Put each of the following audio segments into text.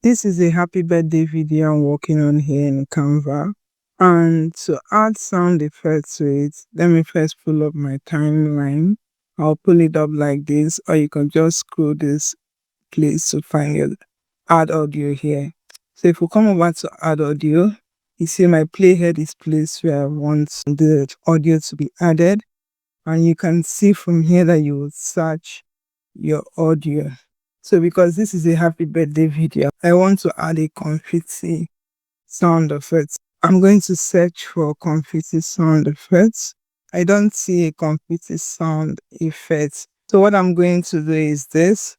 This is a happy birthday video I'm working on here in Canva. And to add sound effects to it, let me first pull up my timeline. I'll pull it up like this, or you can just scroll this place to find your add audio here. So if we come over to add audio, you see my playhead is placed where I want the audio to be added. And you can see from here that you will search your audio. So because this is a happy birthday video, I want to add a confetti sound effect. I'm going to search for confetti sound effects. I don't see a confetti sound effect. So what I'm going to do is this.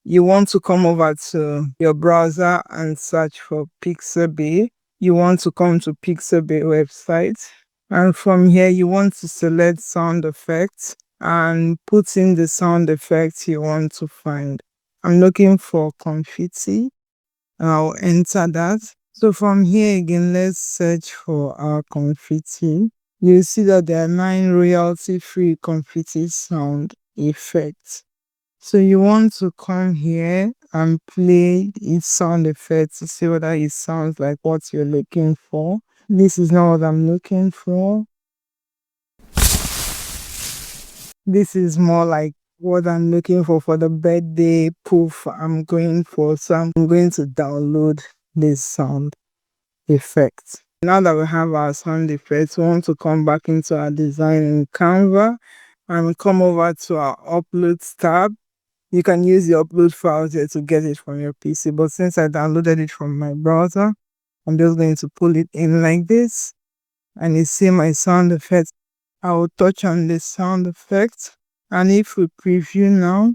You want to come over to your browser and search for Pixabay. You want to come to Pixabay website. And from here, you want to select sound effects and put in the sound effects you want to find. I'm looking for confetti. I'll enter that. So from here again, let's search for our confetti. You'll see that there are 9 royalty-free confetti sound effects. So you want to come here and play its sound effects to see whether it sounds like what you're looking for. This is not what I'm looking for. This is more like what I'm looking for the birthday poof I'm going for. So I'm going to download this sound effect. Now that we have our sound effects, we want to come back into our design in Canva and come over to our uploads tab. You can use the upload files here to get it from your PC, but since I downloaded it from my browser, I'm just going to pull it in like this, and you see my sound effect. I will touch on the sound effect, and if we preview now,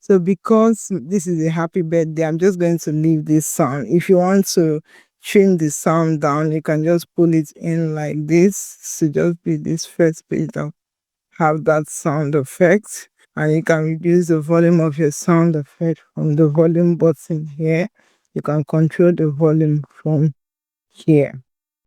so because this is a happy birthday, I'm just going to leave this sound. If you want to trim the sound down, you can just pull it in like this. So just be this first page that have that sound effect, and you can reduce the volume of your sound effect from the volume button here. You can control the volume from here.